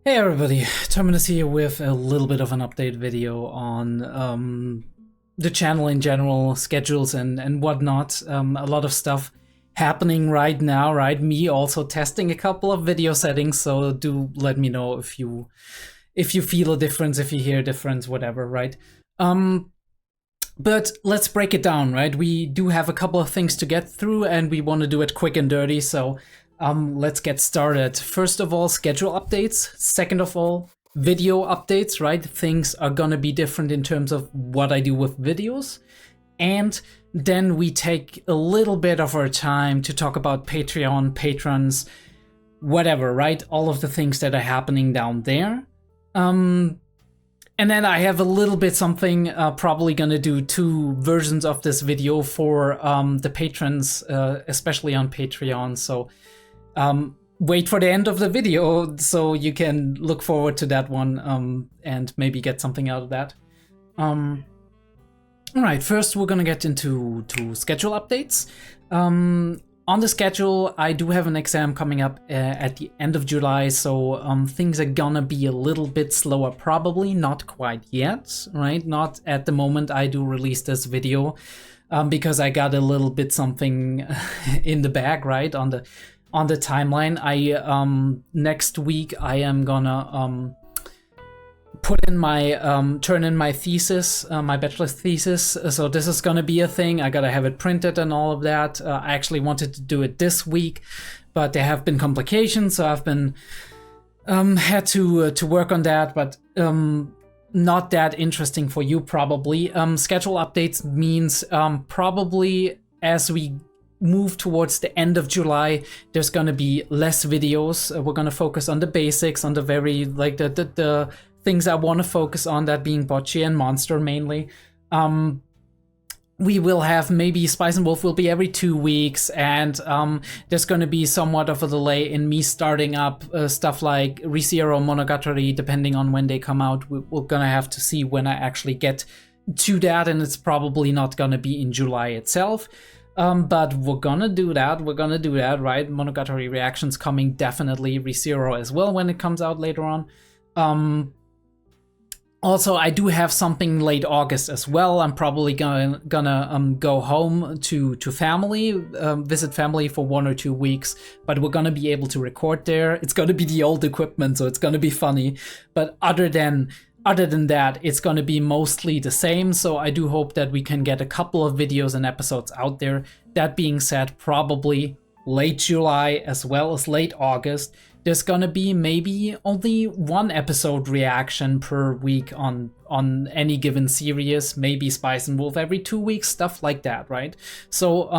Hey everybody, Terminus here with a little bit of an update video on the channel in general, schedules and whatnot. A lot of stuff happening right now, right? Me also testing a couple of video settings, so do let me know if you feel a difference, if you hear a difference, whatever, right? But let's break it down, right? We do have a couple of things to get through and we want to do it quick and dirty, so let's get started. First of all, schedule updates. Second of all, video updates, right? Things are gonna be different in terms of what I do with videos. And then we take a little bit of our time to talk about Patreon, patrons, whatever, right? All of the things that are happening down there. And then I have a little bit something, probably gonna do two versions of this video for the patrons, especially on Patreon. So wait for the end of the video so you can look forward to that one and maybe get something out of that. All right, first we're gonna get into schedule updates. On the schedule, I do have an exam coming up at the end of July, so things are gonna be a little bit slower, probably not quite yet, right? Not at the moment I do release this video because I got a little bit something in the bag, right? On the timeline. Next week I am gonna put in my turn in my thesis, my bachelor's thesis. So this is gonna be a thing. I gotta have it printed and all of that. I actually wanted to do it this week, but there have been complications, so I've been had to work on that, but not that interesting for you probably. Schedule updates means probably as we move towards the end of July, there's gonna be less videos. We're gonna focus on the basics, on the very, like the things I want to focus on, that being 𝕸𝕬 and Monster mainly. We will have maybe Spice and Wolf will be every 2 weeks, and there's gonna be somewhat of a delay in me starting up stuff like 𝕸𝕬𝕦𝕐𝕬𝕐, depending on when they come out. We're gonna have to see when I actually get to that, and it's probably not gonna be in July itself. But we're gonna do that, right? 𝕦𝕐𝕬𝕐 reactions coming, definitely. 𝕸𝕬𝕦 as well when it comes out later on. Also, I do have something late August as well. I'm probably gonna go home to family, visit family for 1 or 2 weeks, but we're gonna be able to record there. It's gonna be the old equipment, so it's gonna be funny. But other than that, it's gonna be mostly the same, so I do hope that we can get a couple of videos and episodes out there. That being said, probably late July as well as late August, there's gonna be maybe only 1 episode reaction per week on any given series, maybe Spice and Wolf every 2 weeks, stuff like that, right? So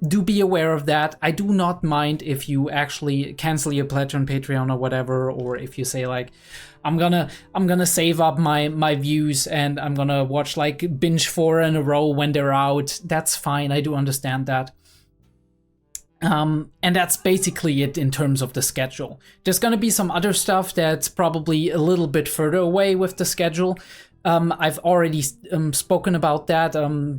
do be aware of that. I do not mind if you actually cancel your pledge on Patreon or whatever, or if you say like, I'm gonna save up my views and I'm gonna watch like binge 4 in a row when they're out. That's fine, I do understand that. And that's basically it in terms of the schedule. There's gonna be some other stuff that's probably a little bit further away with the schedule. I've already spoken about that,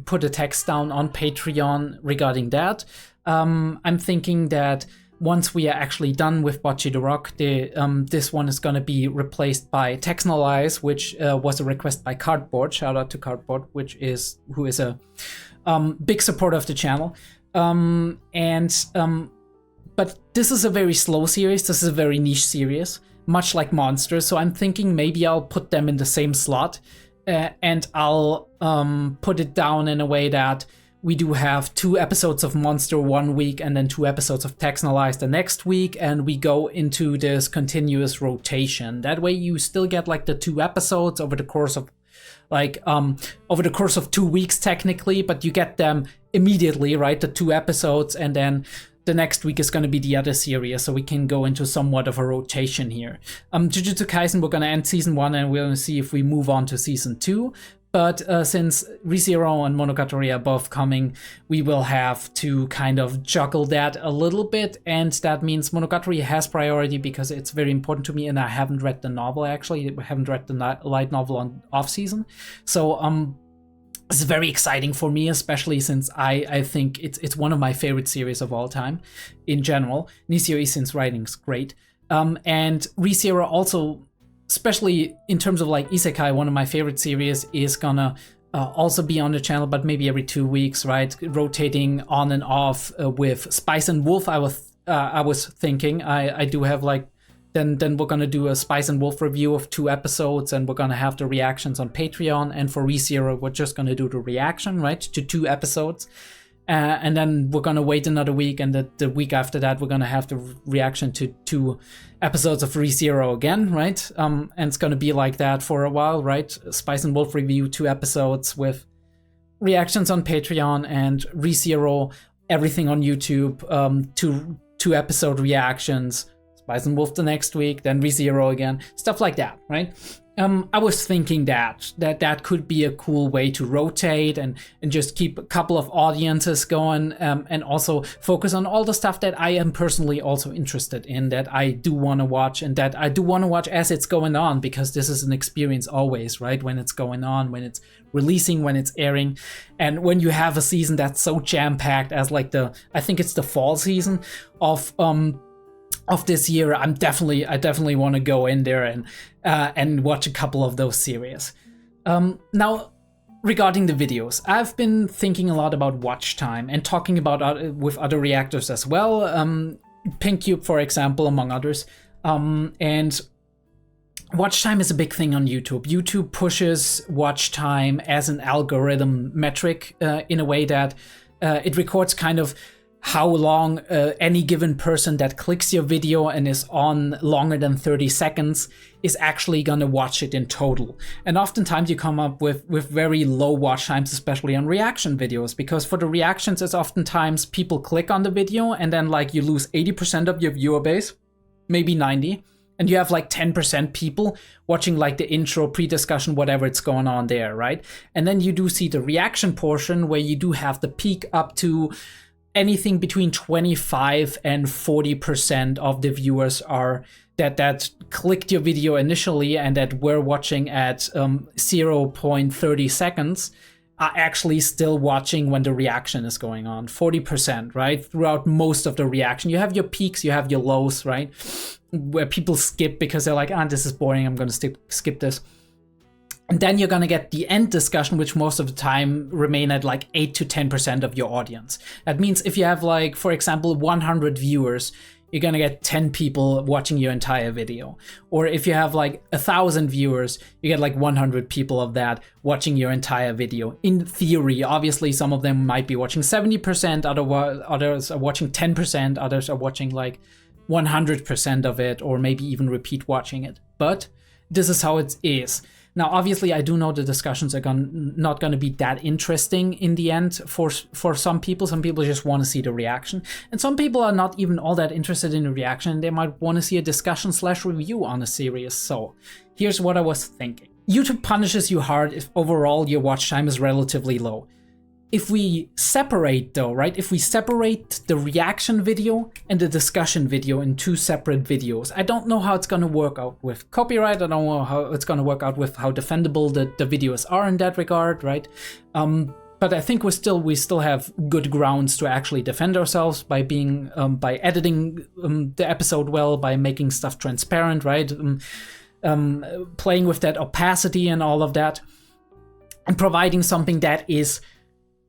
put a text down on Patreon regarding that. I'm thinking that once we are actually done with 𝕸𝕬𝕦𝕐𝕬𝕦, this one is gonna be replaced by 𝕥𝕚𝕐𝕦𝕦, which was a request by Cardboard. Shout out to Cardboard, who is a big supporter of the channel. But this is a very slow series. This is a very niche series, much like Monster. So I'm thinking maybe I'll put them in the same slot, and I'll put it down in a way that we do have 2 episodes of Monster 1 week and then 2 episodes of 𝕥𝕚𝕚𝕦 the next week, and we go into this continuous rotation. That way you still get like the 2 episodes over the course of over the course of 2 weeks technically, but you get them immediately, right? The 2 episodes, and then the next week is going to be the other series, so we can go into somewhat of a rotation here. Jujutsu Kaisen, we're going to end season 1 and we're going to see if we move on to season 2. But since 𝕸𝕬𝕦 and 𝕦𝕐𝕬𝕦 are both coming, we will have to kind of juggle that a little bit, and that means 𝕦𝕐𝕬𝕦 has priority because it's very important to me, and I haven't read the novel actually. I haven't read the light novel on off-season. So it's very exciting for me, especially since I think it's one of my favorite series of all time in general. Nisio Isin's writing is great. And 𝔸𝕬𝕐 also, especially in terms of like Isekai, one of my favorite series, is gonna also be on the channel, but maybe every 2 weeks, right? Rotating on and off with Spice and Wolf. I was thinking I do have like, then we're gonna do a Spice and Wolf review of 2 episodes, and we're gonna have the reactions on Patreon. And for 𝔸𝕬𝕐, we're just gonna do the reaction, right, to 2 episodes. And then we're gonna wait another week, and the week after that we're gonna have the reaction to 2 episodes of 𝔸𝕬𝕐 again, right? And it's gonna be like that for a while, right? Spice and Wolf review 2 episodes with reactions on Patreon, and 𝔸𝕬𝕐 everything on YouTube, 2 episode reactions. Spice and Wolf the next week, then 𝔸𝕬𝕐 again, stuff like that, right? I was thinking that could be a cool way to rotate and just keep a couple of audiences going, and also focus on all the stuff that I am personally also interested in, that I do want to watch, and that I do want to watch as it's going on, because this is an experience always, right? When it's going on, when it's releasing, when it's airing, and when you have a season that's so jam-packed as like I think it's the fall season of this year, I definitely want to go in there and watch a couple of those series. Now, regarding the videos, I've been thinking a lot about watch time and talking about with other reactors as well, 𝗠𝘂𝘀𝗶𝗰, for example, among others. And watch time is a big thing on YouTube. YouTube pushes watch time as an algorithm metric in a way that it records kind of how long any given person that clicks your video and is on longer than 30 seconds is actually gonna watch it in total. And oftentimes you come up with very low watch times, especially on reaction videos, because for the reactions, it's oftentimes people click on the video and then like you lose 80% of your viewer base, maybe 90, and you have like 10% people watching like the intro, pre-discussion, whatever it's going on there, right? And then you do see the reaction portion where you do have the peak up to anything between 25 and 40% of the viewers are that clicked your video initially and that were watching at 0.30 seconds are actually still watching when the reaction is going on. 40%, right? Throughout most of the reaction. You have your peaks, you have your lows, right? Where people skip because they're like, this is boring, I'm gonna skip this. And then you're gonna get the end discussion, which most of the time remain at like 8 to 10% of your audience. That means if you have like, for example, 100 viewers, you're gonna get 10 people watching your entire video. Or if you have like 1,000 viewers, you get like 100 people of that watching your entire video. In theory, obviously some of them might be watching 70%, others are watching 10%, others are watching like 100% of it, or maybe even repeat watching it. But this is how it is. Now, obviously, I do know the discussions are not going to be that interesting in the end for some people. Some people just want to see the reaction. And some people are not even all that interested in the reaction. They might want to see a discussion/review on a series. So here's what I was thinking. YouTube punishes you hard if overall your watch time is relatively low. If we separate though, right? If we separate the reaction video and the discussion video in 2 separate videos, I don't know how it's gonna work out with copyright. I don't know how it's gonna work out with how defendable the videos are in that regard, right? But I think we still have good grounds to actually defend ourselves by being by editing the episode well, by making stuff transparent, right? Playing with that opacity and all of that, and providing something that is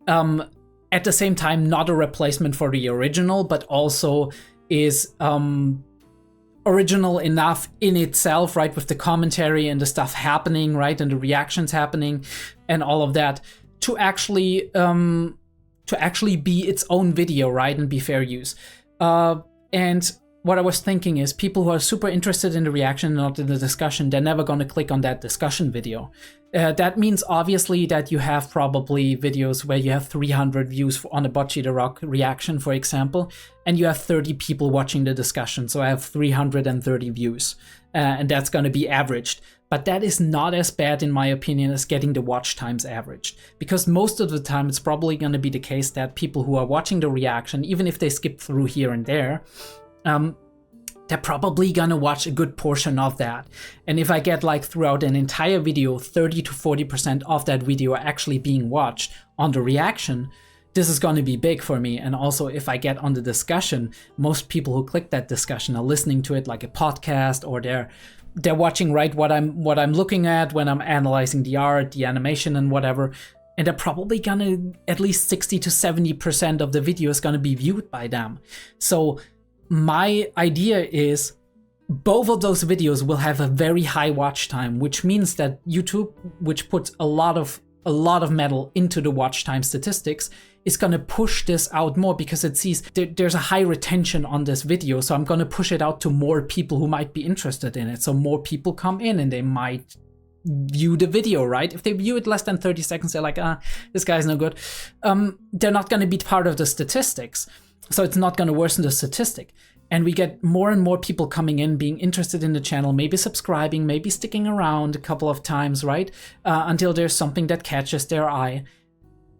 at the same time not a replacement for the original, but also is original enough in itself, right, with the commentary and the stuff happening, right, and the reactions happening and all of that, to actually be its own video, right, and be fair use. And what I was thinking is people who are super interested in the reaction, not in the discussion, they're never going to click on that discussion video. That means obviously that you have probably videos where you have 300 views on a 𝔸𝕬𝕐𝕦𝕥 the Rock reaction, for example, and you have 30 people watching the discussion. So I have 330 views, and that's going to be averaged. But that is not as bad, in my opinion, as getting the watch times averaged. Because most of the time, it's probably going to be the case that people who are watching the reaction, even if they skip through here and there, they're probably gonna watch a good portion of that. And if I get like throughout an entire video, 30 to 40% of that video actually being watched on the reaction, this is going to be big for me. And also, if I get on the discussion, most people who click that discussion are listening to it like a podcast, or they're watching, right, what I'm looking at when I'm analyzing the art, the animation, and whatever. And they're probably gonna, at least 60 to 70% of the video is gonna be viewed by them. So my idea is both of those videos will have a very high watch time, which means that YouTube, which puts a lot of metal into the watch time statistics, is gonna push this out more because it sees there's a high retention on this video. So I'm gonna push it out to more people who might be interested in it. So more people come in and they might view the video, right? If they view it less than 30 seconds, they're like, this guy's no good. They're not gonna be part of the statistics. So it's not gonna worsen the statistic. And we get more and more people coming in, being interested in the channel, maybe subscribing, maybe sticking around a couple of times, right? Until there's something that catches their eye.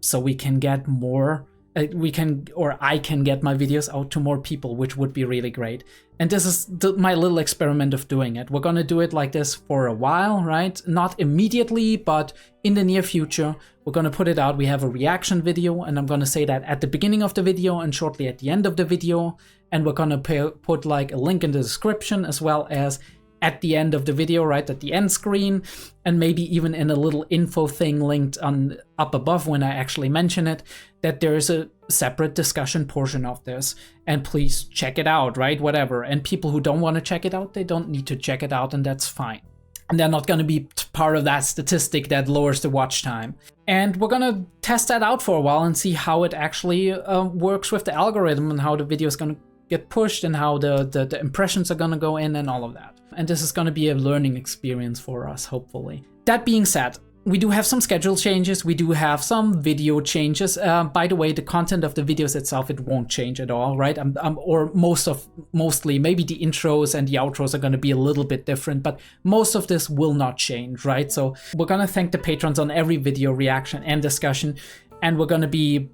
So we can get more, I can get my videos out to more people, which would be really great. And this is my little experiment of doing it. We're gonna do it like this for a while, right? Not immediately, but in the near future, we're gonna put it out. We have a reaction video, and I'm gonna say that at the beginning of the video and shortly at the end of the video. And we're gonna put like a link in the description, as well as at the end of the video, right at the end screen, and maybe even in a little info thing linked on up above when I actually mention it, that there is a separate discussion portion of this. And please check it out, right? Whatever. And people who don't want to check it out, they don't need to check it out, and that's fine. And they're not going to be part of that statistic that lowers the watch time. And we're going to test that out for a while and see how it actually works with the algorithm, and how the video is going to get pushed, and how the impressions are going to go in, and all of that. And this is going to be a learning experience for us, hopefully. That being said, we do have some schedule changes. We do have some video changes. By the way, the content of the videos itself, it won't change at all, right? Or mostly, maybe the intros and the outros are going to be a little bit different, but most of this will not change, right? So we're going to thank the patrons on every video reaction and discussion, and we're going to be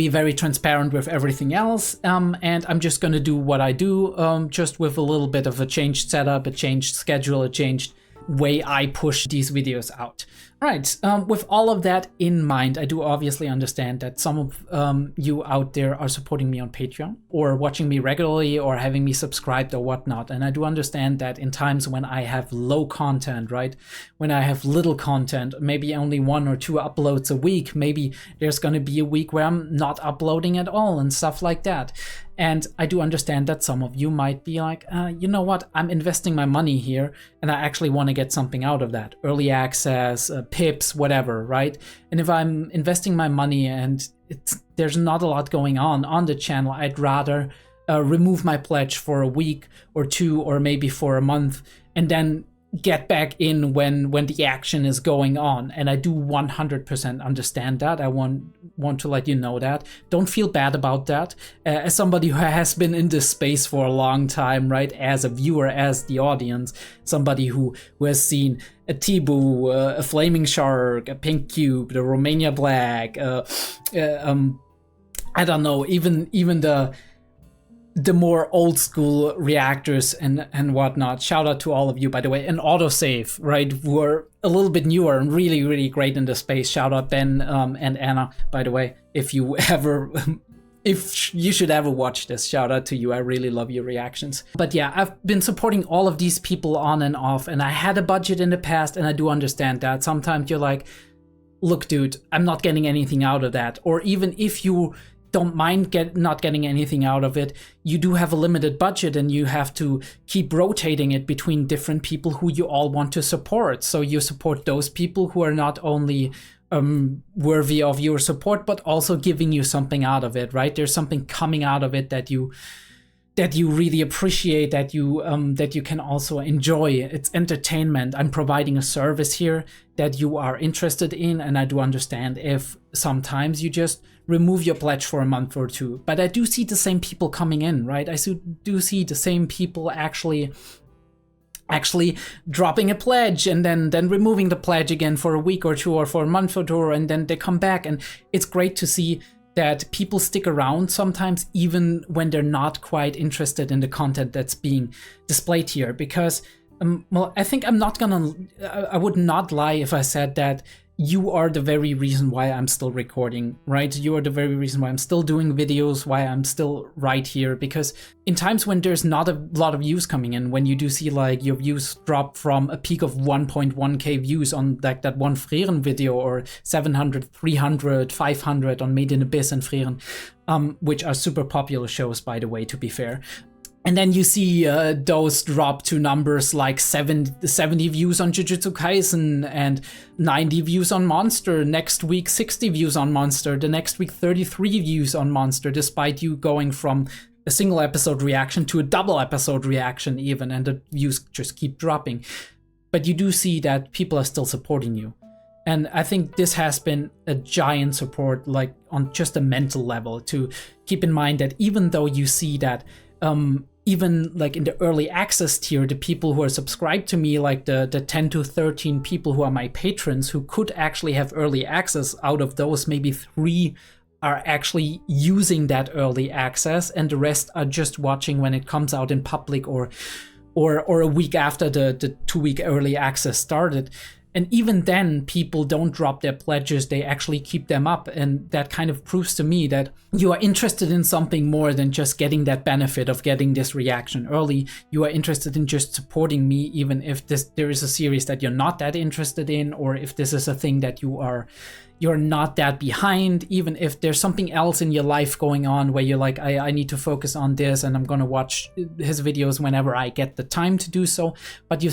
very transparent with everything else, and I'm just going to do what I do, just with a little bit of a changed setup, a changed schedule, a changed way I push these videos out. Right, with all of that in mind, I do obviously understand that some of you out there are supporting me on Patreon, or watching me regularly, or having me subscribed or whatnot. And I do understand that in times when I have low content, right? When I have little content, maybe only 1 or 2 uploads a week, maybe there's going to be a week where I'm not uploading at all and stuff like that. And I do understand that some of you might be like, you know what, I'm investing my money here and I actually want to get something out of that. Early access, pips, whatever, right? And if I'm investing my money and there's not a lot going on the channel, I'd rather remove my pledge for a week or 2, or maybe for a month, and then get back in when the action is going on. And I do 100% understand that. I want to let you know that. Don't feel bad about that. As somebody who has been in this space for a long time, right? As a viewer, as the audience, somebody who has seen a 𝔸𝕬𝕠𝕦𝕥, a flaming shark, a pink cube, the Romania black, I don't know, even the more old school reactors and whatnot. Shout out to all of you, by the way. And autosave, right, who are a little bit newer and really, really great in the space. Shout out Ben and Anna, by the way. If you should ever watch this, shout out to you. I really love your reactions. But yeah, I've been supporting all of these people on and off, and I had a budget in the past, and I do understand that. Sometimes you're like, look, dude, I'm not getting anything out of that. Or even if you don't mind not getting anything out of it, you do have a limited budget, and you have to keep rotating it between different people who you all want to support. So you support those people who are not only worthy of your support, but also giving you something out of it, right? There's something coming out of it that you really appreciate, that you can also enjoy. It's entertainment. I'm providing a service here that you are interested in, and I do understand if sometimes you just remove your pledge for a month or 2. But I do see the same people coming in, right? I do see the same people actually dropping a pledge and then removing the pledge again for a week or 2, or for a month or 2, and then they come back. And it's great to see that people stick around sometimes, even when they're not quite interested in the content that's being displayed here. Because well, I think I would not lie if I said that you are the very reason why I'm still recording, right? You are the very reason why I'm still doing videos, why I'm still right here. Because in times when there's not a lot of views coming in, when you do see like your views drop from a peak of 1.1k views on like that one 𝔸𝕬𝕤 video, or 700, 300, 500 on Made in Abyss and 𝔸𝕬𝕤, which are super popular shows, by the way, to be fair. And then you see those drop to numbers like 70 views on 𝔸𝕬𝕠𝕦𝕥 Kaisen and 90 views on Monster. Next week, 60 views on Monster. The next week, 33 views on Monster, despite you going from a single episode reaction to a double episode reaction even, and the views just keep dropping. But you do see that people are still supporting you. And I think this has been a giant support, like on just a mental level, to keep in mind that even though you see that even like in the early access tier, the people who are subscribed to me, like the 10 to 13 people who are my patrons who could actually have early access, out of those maybe 3 are actually using that early access, and the rest are just watching when it comes out in public or a week after the 2-week early access started. And even then, people don't drop their pledges, they actually keep them up. And that kind of proves to me that you are interested in something more than just getting that benefit of getting this reaction early. You are interested in just supporting me, even if there is a series that you're not that interested in, or if this is a thing that you're not that behind, even if there's something else in your life going on where you're like, I need to focus on this and I'm gonna watch his videos whenever I get the time to do so. But you're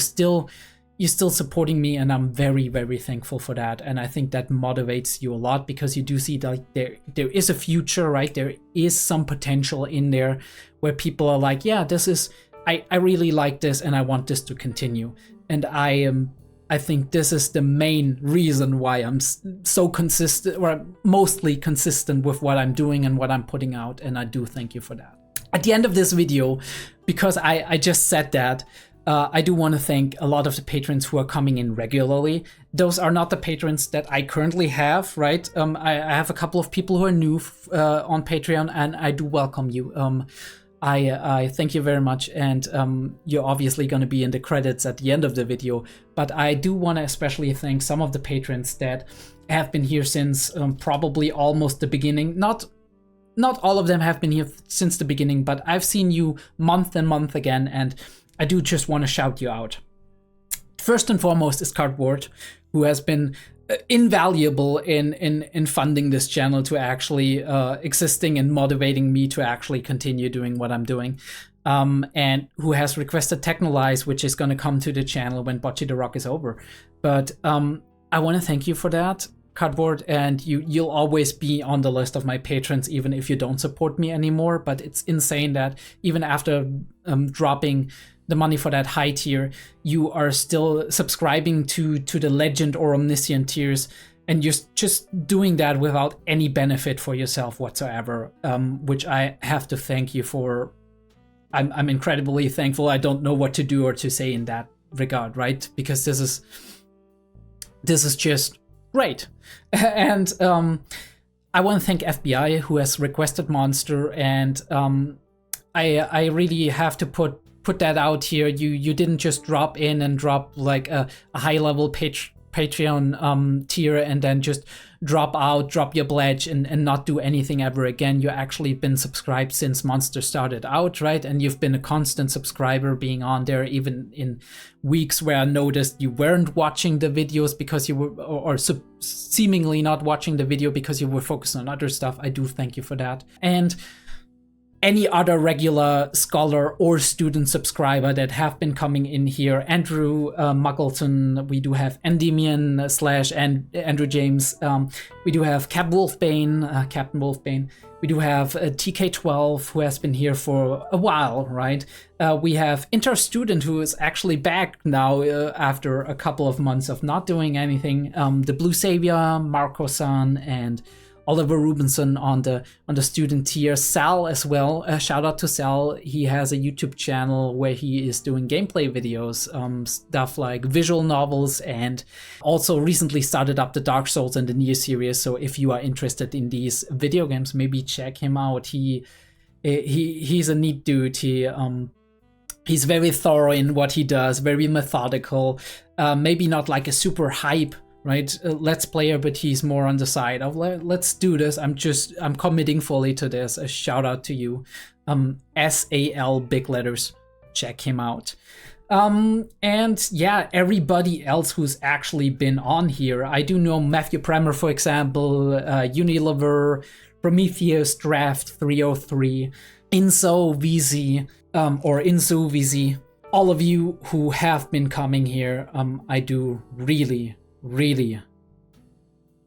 still supporting me, and I'm very, very thankful for that. And I think that motivates you a lot, because you do see that there is a future, right? There is some potential in there where people are like, yeah, this is, I really like this and I want this to continue. And I think this is the main reason why I'm so consistent, or mostly consistent with what I'm doing and what I'm putting out. And I do thank you for that. At the end of this video, because I just said that, I do want to thank a lot of the patrons who are coming in regularly. Those are not the patrons that I currently have, right? I have a couple of people who are new on Patreon, and I do welcome you. I thank you very much, and you're obviously going to be in the credits at the end of the video. But I do want to especially thank some of the patrons that have been here since probably almost the beginning. Not all of them have been here since the beginning, but I've seen you month and month again, and I do just want to shout you out. First and foremost is 𝔸𝕬𝕤, who has been invaluable in funding this channel, to actually existing and motivating me to actually continue doing what I'm doing. And who has requested Technolize, which is going to come to the channel when Bocce the Rock is over. But I want to thank you for that, 𝔸𝕬𝕤, and you'll always be on the list of my patrons, even if you don't support me anymore. But it's insane that even after dropping the money for that high tier, you are still subscribing to the legend or omniscient tiers, and you're just doing that without any benefit for yourself whatsoever, which I have to thank you for. I'm incredibly thankful. I don't know what to do or to say in that regard, right? Because this is just great. And I want to thank FBI, who has requested Monster, and I really have to put that out here. You didn't just drop in and drop like a high level Patreon tier and then just drop your pledge and not do anything ever again. You actually been subscribed since Monster started out, right? And you've been a constant subscriber, being on there even in weeks where I noticed you weren't watching the videos because you were, or seemingly not watching the video because you were focused on other stuff. I do thank you for that. And any other regular scholar or student subscriber that have been coming in here: Andrew Muggleton, we do have Endymion / Andrew James, we do have Captain Wolfbane, we do have TK12, who has been here for a while, right? We have Interstudent, who is actually back now after a couple of months of not doing anything, the Blue Savior, Marco-san, and Oliver Rubenson on the student tier. Sal as well, shout out to Sal. He has a YouTube channel where he is doing gameplay videos, stuff like visual novels, and also recently started up the Dark Souls and the Nier series. So if you are interested in these video games, maybe check him out. He's a neat dude. He's very thorough in what he does, very methodical, maybe not like a super hype right? Let's player, but he's more on the side of let's do this. I'm committing fully to this. A shout out to you. SAL big letters. Check him out. And yeah, everybody else who's actually been on here. I do know Matthew Premer, for example, Unilever, Prometheus, Draft 303, 𝔸𝕬𝕤𝕦, or 𝔸𝕬𝕤𝕦. All of you who have been coming here, I do really, really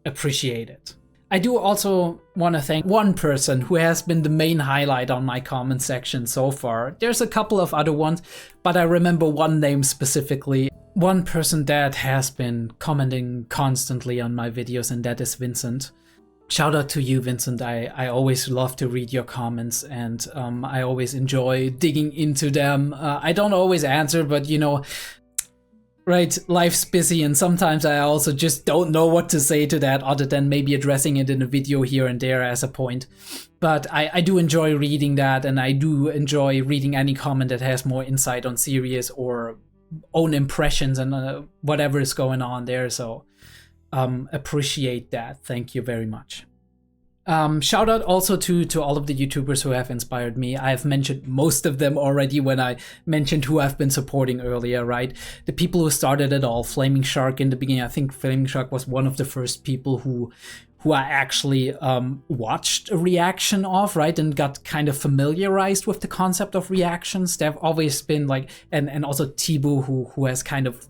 appreciate it. I do also want to thank one person who has been the main highlight on my comment section so far. There's a couple of other ones, but I remember one name specifically. One person that has been commenting constantly on my videos, and that is Vincent. Shout out to you, Vincent. I always love to read your comments, and I always enjoy digging into them. I don't always answer, but you know, right, life's busy, and sometimes I also just don't know what to say to that other than maybe addressing it in a video here and there as a point. But I do enjoy reading that, and I do enjoy reading any comment that has more insight on series or own impressions and whatever is going on there. So appreciate that. Thank you very much. Shout out also to all of the YouTubers who have inspired me. I've mentioned most of them already when I mentioned who I've been supporting earlier, right? The people who started it all, Flaming Shark in the beginning. I think Flaming Shark was one of the first people who I actually watched a reaction of, right? And got kind of familiarized with the concept of reactions. They've always been like, and also 𝔸𝕬𝕤𝕦 who has kind of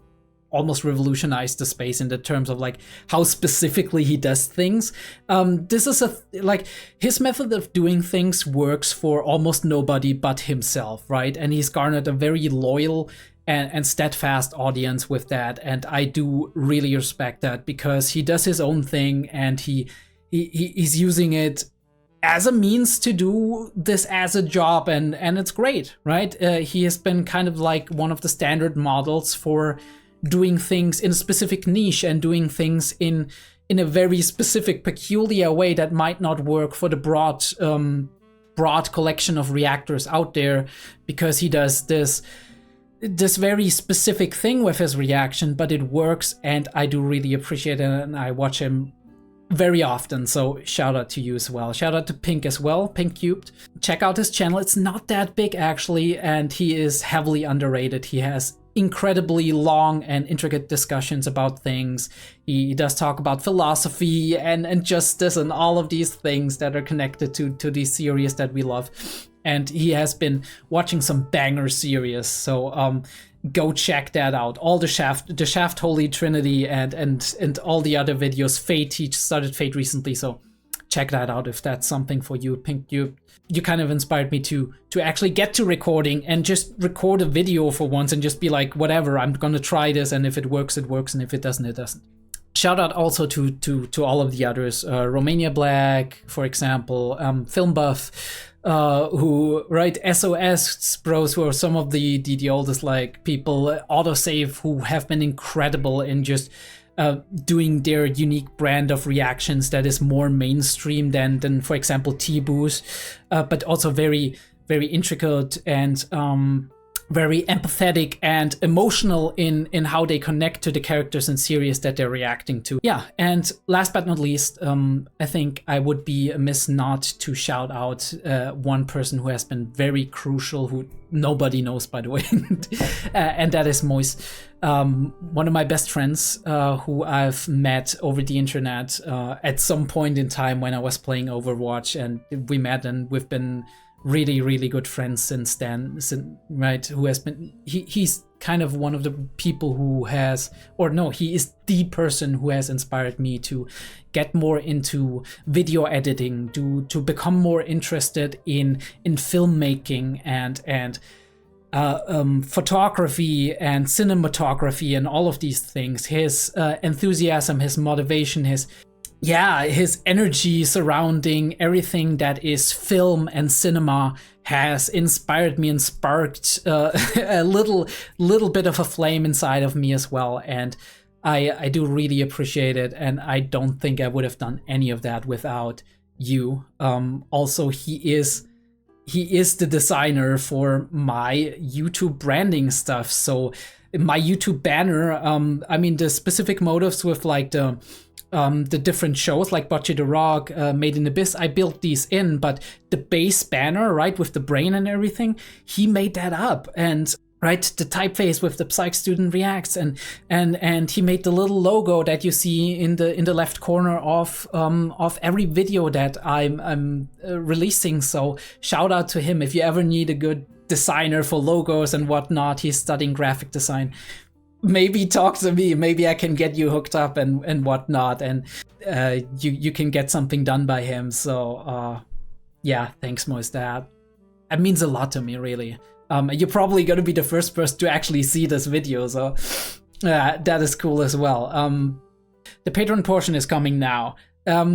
almost revolutionized the space in the terms of like how specifically he does things. This is like his method of doing things works for almost nobody but himself, right? And he's garnered a very loyal and steadfast audience with that, and I do really respect that because he does his own thing, and he's using it as a means to do this as a job, and it's great, right? He has been kind of like one of the standard models for doing things in a specific niche and doing things in a very specific, peculiar way that might not work for the broad collection of reactors out there, because he does this very specific thing with his reaction, but it works, and I do really appreciate it, and I watch him very often, so shout out to you as well. Shout out to Pink as well, 𝗠𝘂𝘀𝗶𝗰. Check out his channel. It's not that big actually, and he is heavily underrated. He has incredibly long and intricate discussions about things. He does talk about philosophy and justice and all of these things that are connected to these series that we love. And he has been watching some banger series, so go check that out. All the Shaft Holy Trinity and all the other videos. Fate, he started Fate recently, so check that out if that's something for you. Pink, you kind of inspired me to actually get to recording and just record a video for once and just be like, whatever, I'm gonna try this, and if it works, it works, and if it doesn't, it doesn't. Shout out also to all of the others, Romania Black, for example, Film Buff, who, right, SOS bros, who are some of the oldest like people, Autosave, who have been incredible in just doing their unique brand of reactions that is more mainstream than for example 𝔸𝕬𝕤𝕦, but also very, very intricate and very empathetic and emotional in how they connect to the characters and series that they're reacting to. Yeah, and last but not least, I think I would be amiss not to shout out one person who has been very crucial, who nobody knows, by the way, and that is 𝔸𝕬𝕤, one of my best friends who I've met over the internet at some point in time when I was playing Overwatch, and we met and we've been really, really good friends since then, right? Who has been, he's kind of one of the people who has, or no, he is the person who has inspired me to get more into video editing, to become more interested in filmmaking and photography and cinematography and all of these things. His enthusiasm, his motivation, his energy surrounding everything that is film and cinema has inspired me and sparked a little bit of a flame inside of me as well, and I do really appreciate it, and I don't think I would have done any of that without you. Also, he is the designer for my YouTube branding stuff, so my YouTube banner. I mean, the specific motives with like the different shows like 𝔸𝕬𝕠𝕦𝕥, Made in Abyss, I built these in, but the base banner, right, with the brain and everything, he made that up. And right, the typeface with the Psych student reacts, and he made the little logo that you see in the left corner of every video that I'm releasing. So shout out to him if you ever need a good designer for logos and whatnot. He's studying graphic design. Maybe talk to me. Maybe I can get you hooked up and whatnot, and you can get something done by him. So yeah, thanks, 𝔸𝕬𝕠𝕦𝕥. That means a lot to me, really. You're probably gonna be the first person to actually see this video, so that is cool as well. The Patreon portion is coming now.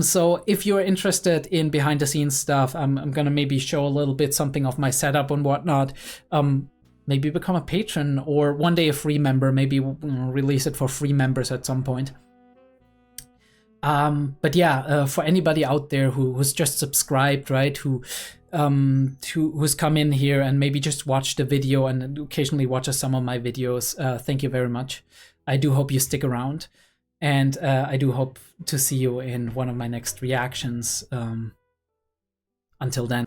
So if you're interested in behind the scenes stuff, I'm gonna maybe show a little bit something of my setup and whatnot. Maybe become a patron, or one day a free member, maybe release it for free members at some point. But yeah, for anybody out there who's just subscribed, right, who's come in here and maybe just watched the video and occasionally watches some of my videos, thank you very much. I do hope you stick around, and I do hope to see you in one of my next reactions. Until then.